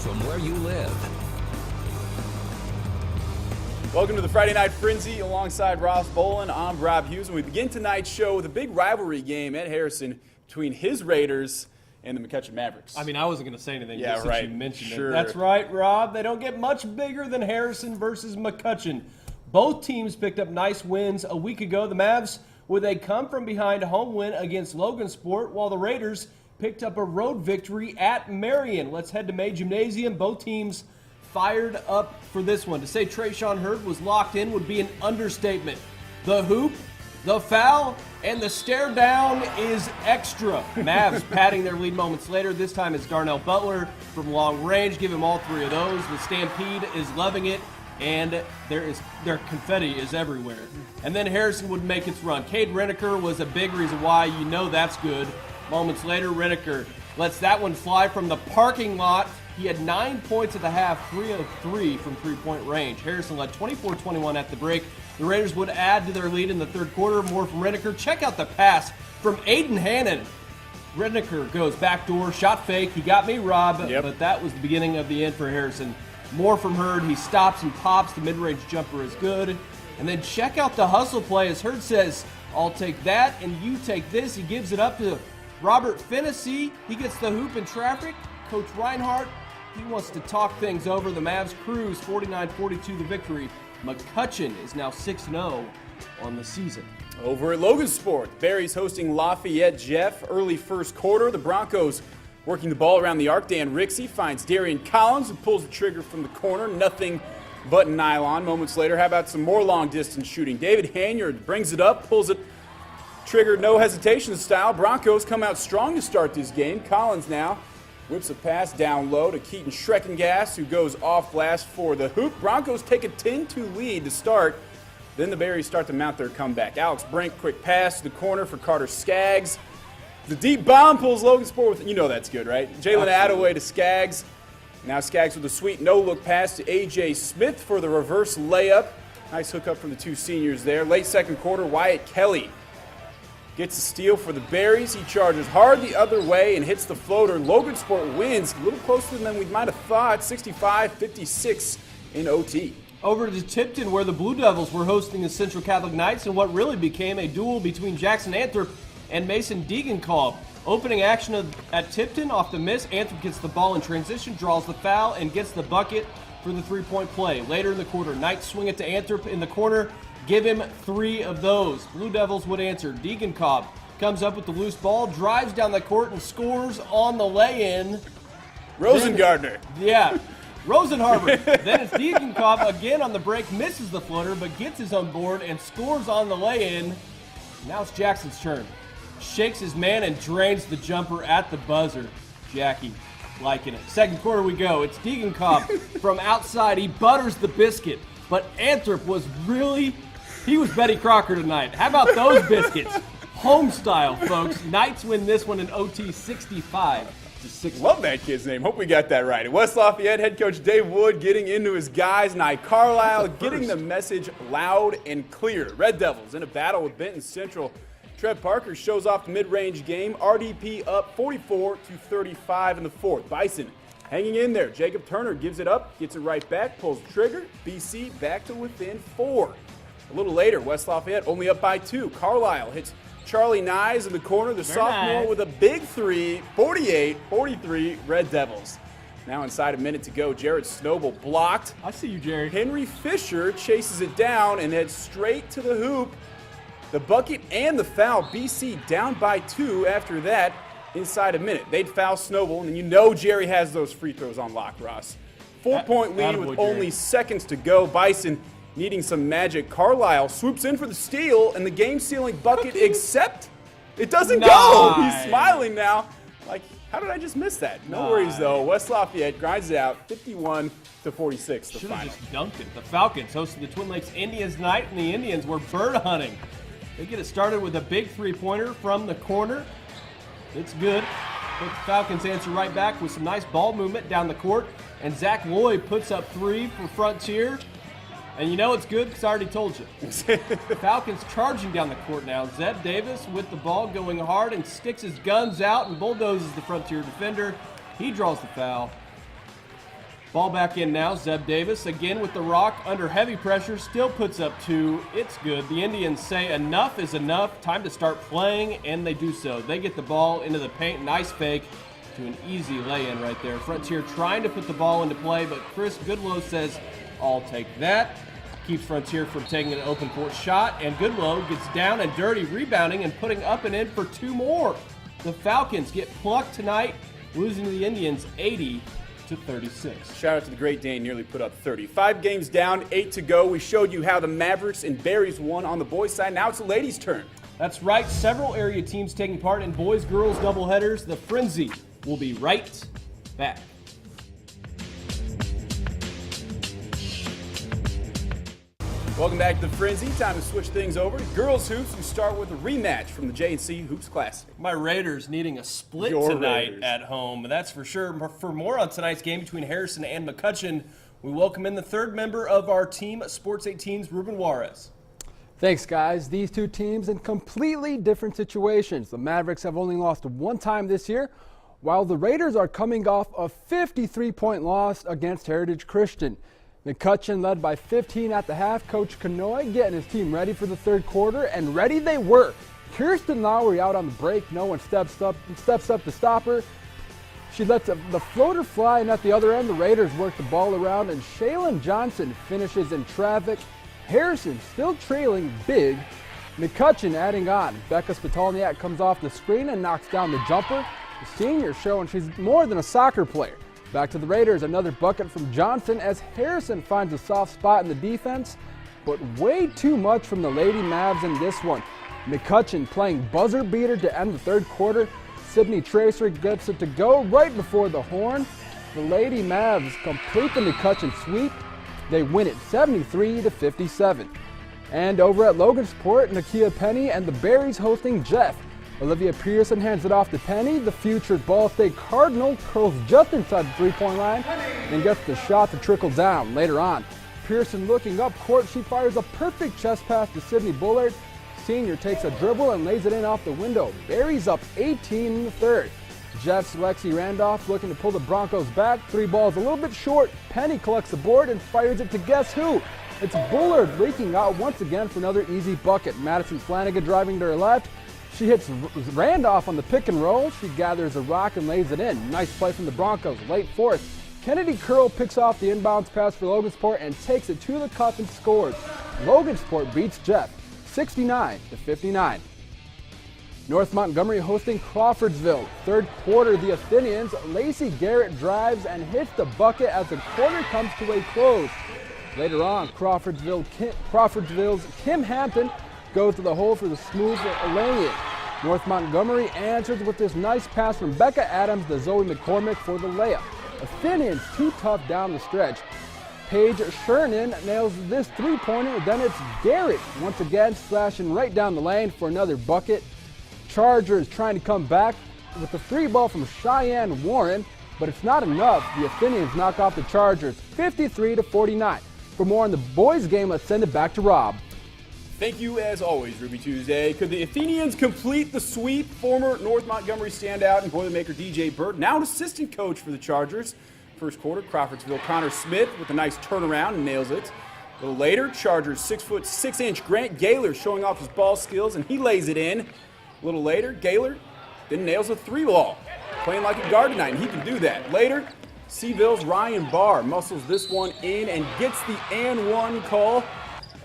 from where you live. Welcome to the Friday Night Frenzy alongside Ross Bolin. I'm Rob Hughes, and we begin tonight's show with a big rivalry game at Harrison between his Raiders and the McCutcheon Mavericks. I mean, I wasn't going to say anything Yeah, just right. since you mentioned Sure. it. That's right, Rob. They don't get much bigger than Harrison versus McCutcheon. Both teams picked up nice wins a week ago. The Mavs with a come-from-behind home win against Logansport, while the Raiders picked up a road victory at Marion. Let's head to May Gymnasium. Both teams fired up for this one. To say Trayshawn Hurd was locked in would be an understatement. The hoop, the foul, and the stare down is extra. Mavs padding their lead moments later. This time it's Darnell Butler from long range. Give him all three of those. The Stampede is loving it, and their confetti is everywhere. And then Harrison would make its run. Cade Reneker was a big reason why. You know that's good. Moments later, Reneker lets that one fly from the parking lot. He had 9 points at the half, 3 of 3 from three-point range. Harrison led 24-21 at the break. The Raiders would add to their lead in the third quarter. More from Reneker. Check out the pass from Aiden Hannon. Reneker goes backdoor, shot fake. He got me, Rob, but that was the beginning of the end for Harrison. More from Hurd. He stops and pops. The mid-range jumper is good. And then check out the hustle play as Hurd says, I'll take that and you take this. He gives it up to Robert Fennessy. He gets the hoop in traffic. Coach Reinhardt, he wants to talk things over. The Mavs cruise 49-42 the victory. McCutcheon is now 6-0 on the season. Over at Logansport, Barry's hosting Lafayette Jeff. Early first quarter, the Broncos working the ball around the arc. Dan Rixey finds Darian Collins, who pulls the trigger from the corner. Nothing but nylon. Moments later, how about some more long-distance shooting? David Hanyard brings it up, pulls it, trigger, no hesitation style. Broncos come out strong to start this game. Collins now whips a pass down low to Keaton Schreckengas, who goes off blast for the hoop. Broncos take a 10-2 lead to start. Then the Berries start to mount their comeback. Alex Brink, quick pass to the corner for Carter Skaggs. The deep bomb pulls Logansport with, you know that's good, right? Jalen Attaway to Skaggs. Now Skaggs with a sweet no-look pass to A.J. Smith for the reverse layup. Nice hookup from the two seniors there. Late second quarter, Wyatt Kelly gets a steal for the Berries. He charges hard the other way and hits the floater. Logansport wins a little closer than we might have thought, 65-56 in OT. Over to Tipton, where the Blue Devils were hosting the Central Catholic Knights in what really became a duel between Jackson Anthrop and Mason Degenkolb. Opening action at Tipton off the miss. Anthrop gets the ball in transition, draws the foul, and gets the bucket for the three-point play. Later in the quarter, Knights swing it to Anthrop in the corner. Give him 3 of those. Blue Devils would answer. Degenkolb comes up with the loose ball, drives down the court, and scores on the lay-in. Rosengardner. Rosenharber. Then it's Degenkolb again on the break, misses the floater, but gets his own board and scores on the lay-in. Now it's Jackson's turn. Shakes his man and drains the jumper at the buzzer. Jackie liking it. Second quarter we go. It's Degenkolb from outside. He butters the biscuit, but Anthrop was he was Betty Crocker tonight. How about those biscuits? Home style, folks. Knights win this one in OT 65-60. Love that kid's name. Hope we got that right. At West Lafayette, head coach Dave Wood getting into his guys. Nye Carlisle getting the message loud and clear. Red Devils in a battle with Benton Central. Trev Parker shows off the mid-range game. RDP up 44-35 in the fourth. Bison hanging in there. Jacob Turner gives it up, gets it right back, pulls the trigger. BC back to within 4. A little later, West Lafayette only up by 2. Carlisle hits Charlie Nyes in the corner. The sophomore with a big 3, 48-43 Red Devils. Now inside a minute to go, Jared Snowball blocked. I see you, Jerry. Henry Fisher chases it down and heads straight to the hoop. The bucket and the foul. BC down by 2 after that inside a minute. They'd foul Snowball, and you know Jerry has those free throws on lock, Ross. 4-point lead with only seconds to go. Bison needing some magic. Carlisle swoops in for the steal, and the game-sealing bucket, except it doesn't go. He's smiling now. Like, how did I just miss that? No worries, though. West Lafayette grinds it out, 51-46, the Should final. have just dunked it. The Falcons hosted the Twin Lakes Indians tonight, and the Indians were bird hunting. They get it started with a big three-pointer from the corner. It's good. But the Falcons answer right back with some nice ball movement down the court. And Zach Lloyd puts up 3 for Frontier. And you know it's good because I already told you. Falcons charging down the court now. Zeb Davis with the ball going hard and sticks his guns out and bulldozes the Frontier defender. He draws the foul. Ball back in now. Zeb Davis again with the rock under heavy pressure. Still puts up 2. It's good. The Indians say enough is enough. Time to start playing, and they do so. They get the ball into the paint. Nice fake to an easy lay-in right there. Frontier trying to put the ball into play, but Chris Goodlow says, I'll take that. Keeps Frontier from taking an open court shot, and Goodlow gets down and dirty, rebounding and putting up and in for 2 more. The Falcons get plucked tonight, losing to the Indians 80-36. Shout out to the Great Dane, nearly put up 30. 5 games down, 8 to go. We showed you how the Mavericks and Berries won on the boys' side. Now it's the ladies' turn. That's right. Several area teams taking part in boys-girls doubleheaders. The Frenzy will be right back. Welcome back to the Frenzy. Time to switch things over to girls hoops. We start with a rematch from the J&C Hoops Classic. My Raiders needing a split Your tonight Raiders. at home. That's for sure. For more on tonight's game between Harrison and McCutcheon, we welcome in the third member of our team, Sports 18's Ruben Juarez. Thanks, guys. These two teams in completely different situations. The Mavericks have only lost 1 time this year, while the Raiders are coming off a 53-point loss against Heritage Christian. McCutcheon led by 15 at the half. Coach Kanoy getting his team ready for the third quarter, and ready they were. Kirsten Lowry out on the break. No one steps up to stop her. She lets the floater fly, and at the other end, the Raiders work the ball around, and Shaylin Johnson finishes in traffic. Harrison still trailing big. McCutcheon adding on. Becca Spitalniak comes off the screen and knocks down the jumper. The senior showing she's more than a soccer player. Back to the Raiders, another bucket from Johnson as Harrison finds a soft spot in the defense, but way too much from the Lady Mavs in this one. McCutcheon playing buzzer beater to end the third quarter. Sydney Tracer gets it to go right before the horn. The Lady Mavs complete the McCutcheon sweep. They win it 73-57. And over at Logansport, Nakia Penny and the Berries hosting Jeff. Olivia Pearson hands it off to Penny. The future Ball State Cardinal curls just inside the three-point line and gets the shot to trickle down later on. Pearson looking up court. She fires a perfect chest pass to Sydney Bullard. Senior takes a dribble and lays it in off the window. Berries up 18 in the third. Jeff's Lexi Randolph looking to pull the Broncos back. 3 balls a little bit short. Penny collects the board and fires it to guess who? It's Bullard leaking out once again for another easy bucket. Madison Flanagan driving to her left. She hits Randolph on the pick and roll. She gathers a rock and lays it in. Nice play from the Broncos. Late fourth. Kennedy Curl picks off the inbounds pass for Logansport and takes it to the cup and scores. Logansport beats Jeff 69-59. North Montgomery hosting Crawfordsville. Third quarter, the Athenians. Lacey Garrett drives and hits the bucket as the quarter comes to a close. Later on, Crawfordsville's Kim Hampton goes to the hole for the smooth laying it. North Montgomery answers with this nice pass from Becca Adams to Zoe McCormick for the layup. Athenians too tough down the stretch. Paige Shernan nails this three-pointer, then it's Garrett once again slashing right down the lane for another bucket. Chargers trying to come back with the free ball from Cheyenne Warren, but it's not enough. The Athenians knock off the Chargers 53-49. For more on the boys game, let's send it back to Rob. Thank you, as always, Ruby Tuesday. Could the Athenians complete the sweep? Former North Montgomery standout and Boilermaker DJ Bird, now an assistant coach for the Chargers. First quarter, Crawfordsville Connor Smith with a nice turnaround and nails it. A little later, Chargers 6'6" Grant Gaylor showing off his ball skills, and he lays it in. A little later, Gaylor then nails a 3-ball. Playing like a guard tonight, and he can do that. Later, Seville's Ryan Barr muscles this one in and gets the and one call.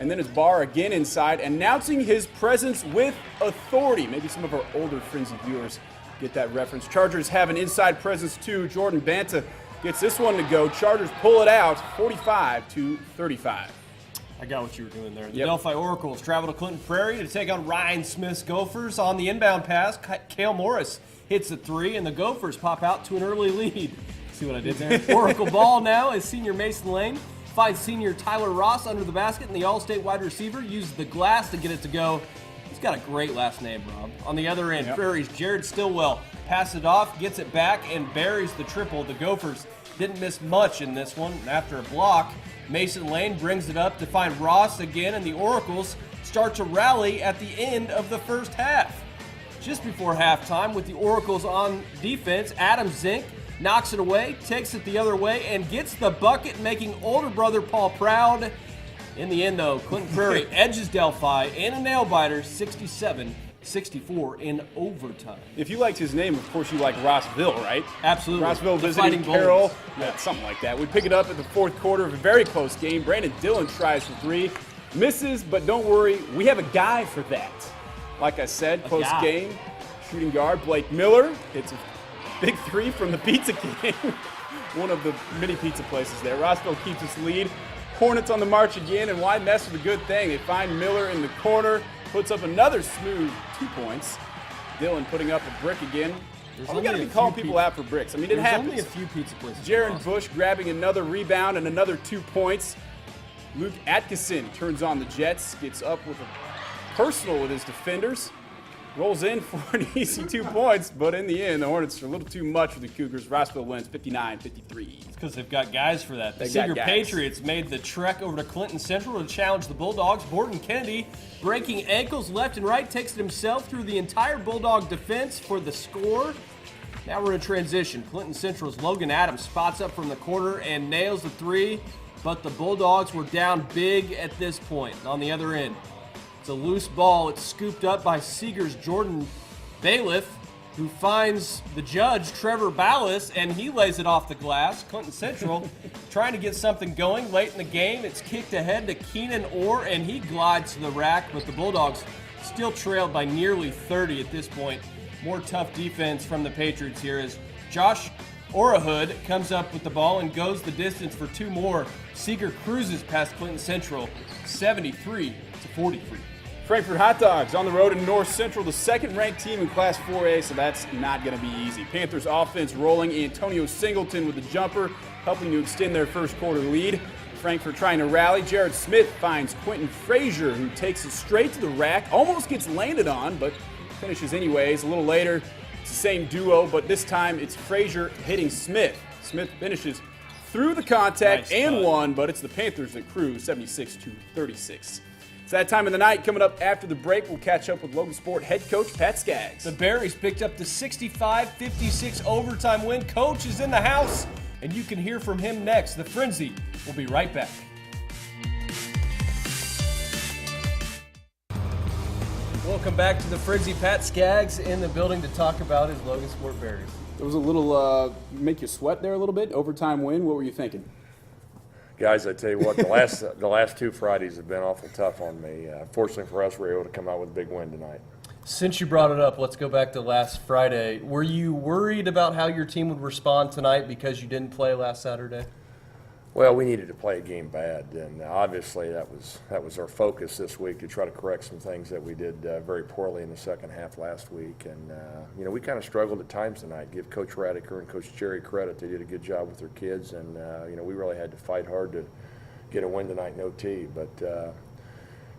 And then it's Barr again inside, announcing his presence with authority. Maybe some of our older Frenzy viewers get that reference. Chargers have an inside presence too. Jordan Banta gets this one to go. Chargers pull it out 45-35. I got what you were doing there. The Yep. Delphi Oracles travel to Clinton Prairie to take on Ryan Smith's Gophers. On the inbound pass, Cale Morris hits the 3, and the Gophers pop out to an early lead. See what I did there? Oracle ball now is senior Mason Lane. Finds senior Tyler Ross under the basket, and the All-State wide receiver uses the glass to get it to go. He's got a great last name, Rob. On the other end, Prairie's Jared Stillwell passes it off, gets it back, and buries the triple. The Gophers didn't miss much in this one. After a block, Mason Lane brings it up to find Ross again, and the Oracles start to rally at the end of the first half. Just before halftime, with the Oracles on defense, Adam Zink knocks it away, takes it the other way, and gets the bucket, making older brother Paul proud. In the end, though, Clinton Prairie edges Delphi in a nail-biter, 67-64 in overtime. If you liked his name, of course you like Rossville, right? Absolutely. Rossville The visiting Fighting Carroll. Bulls. Yeah, something like that. We pick it up at the fourth quarter of a very close game. Brandon Dillon tries for three. Misses, but don't worry, we have a guy for that. Like I said, close game. Shooting guard Blake Miller hits a big three from the Pizza King. One of the many pizza places there. Rossville keeps its lead. Hornets on the march again, and why mess with a good thing? They find Miller in the corner, puts up another smooth 2 points. Dillon putting up a brick again. We got to be calling people out for bricks. I mean, it happens. There's only a few pizza places. Jaron Bush grabbing another rebound and another 2 points. Luke Atkinson turns on the Jets, gets up with a personal with his defenders, rolls in for an easy 2 points, but in the end, the Hornets are a little too much for the Cougars. Rossville wins 59-53. It's because they've got guys for that. The They got Seeger guys. Patriots made the trek over to Clinton Central to challenge the Bulldogs. Borden Kennedy, breaking ankles left and right, takes it himself through the entire Bulldog defense for the score. Now we're in transition. Clinton Central's Logan Adams spots up from the corner and nails the three, but the Bulldogs were down big at this point. On the other end, it's a loose ball. It's scooped up by Seeger's Jordan Bailiff, who finds the judge, Trevor Ballas, and he lays it off the glass. Clinton Central trying to get something going late in the game. It's kicked ahead to Keenan Orr, and he glides to the rack, but the Bulldogs still trailed by nearly 30 at this point. More tough defense from the Patriots here as Josh Orahood comes up with the ball and goes the distance for two more. Seeger cruises past Clinton Central, 73-43. Frankfort Hot Dogs on the road in North Central, the second-ranked team in Class 4A, so that's not going to be easy. Panthers offense rolling. Antonio Singleton with the jumper, helping to extend their first quarter lead. Frankfort trying to rally. Jared Smith finds Quentin Frazier, who takes it straight to the rack, almost gets landed on, but finishes anyways. A little later, it's the same duo, but this time it's Frazier hitting Smith. Smith finishes through the contact Nice and cut. won, but it's the Panthers that cruise 76-36. It's that time of the night. Coming up after the break, we'll catch up with Logan Sport head coach Pat Skaggs. The Berries picked up the 65-56 overtime win. Coach is in the house, and you can hear from him next. The Frenzy will be right back. Welcome back to the Frenzy. Pat Skaggs in the building to talk about his Logan Sport Berries. It was a little make you sweat there a little bit. Overtime win. What were you thinking? Guys, I tell you what, the last two Fridays have been awful tough on me. Fortunately for us, we were able to come out with a big win tonight. Since you brought it up, let's go back to last Friday. Were you worried about how your team would respond tonight because you didn't play last Saturday? Well, we needed to play a game bad, and obviously that was our focus this week to try to correct some things that we did very poorly in the second half last week. And we kind of struggled at times tonight. Give Coach Radiker and Coach Jerry credit; they did a good job with their kids, and we really had to fight hard to get a win tonight in OT. But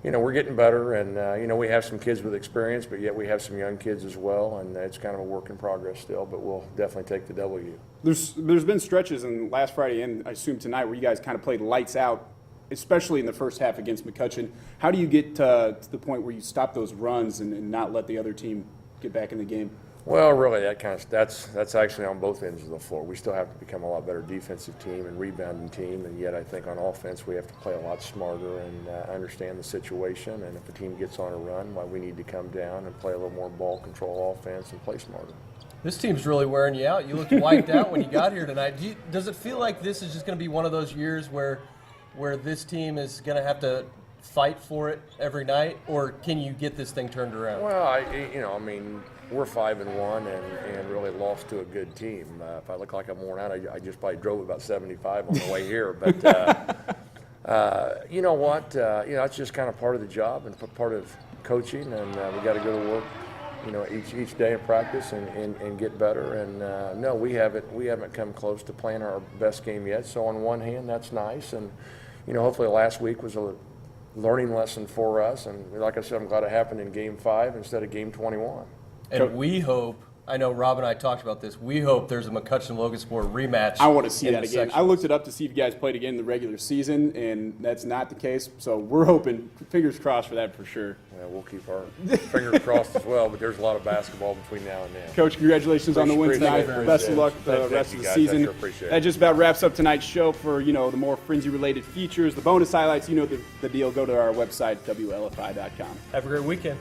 we're getting better, and we have some kids with experience, but yet we have some young kids as well, and it's kind of a work in progress still. But we'll definitely take the W. There's been stretches in last Friday and I assume tonight where you guys kind of played lights out, especially in the first half against McCutcheon. How do you get to the point where you stop those runs and not let the other team get back in the game? Well, really, that's actually on both ends of the floor. We still have to become a lot better defensive team and rebounding team, and yet I think on offense we have to play a lot smarter and understand the situation. And if a team gets on a run, we need to come down and play a little more ball control offense and play smarter. This team's really wearing you out. You looked wiped out when you got here tonight. Does it feel like this is just going to be one of those years where this team is going to have to fight for it every night, or can you get this thing turned around? Well, we're 5-1 and really lost to a good team. If I look like I'm worn out, I just probably drove about 75 on the way here. But you know what? It's just kind of part of the job and part of coaching, and we got to go to work. Each day in practice and get better. And no, we haven't come close to playing our best game yet. So on one hand, that's nice. And hopefully last week was a learning lesson for us. And like I said, I'm glad it happened in Game 5 instead of Game 21. And we hope I know Rob and I talked about this. We hope there's a McCutcheon-Logansport rematch. I want to see in that the again. I sectionals. looked it up to see if you guys played again in the regular season, and that's not the case. So we're hoping, fingers crossed for that for sure. Yeah, we'll keep our fingers crossed as well, but there's a lot of basketball between now and then. Coach, congratulations on the win Appreciate tonight. it. Best of luck Thank the you, rest of the guys. I season. sure appreciate it. That just about wraps up tonight's show. For the more frenzy-related features, the bonus highlights, the deal. Go to our website, WLFI.com. Have a great weekend.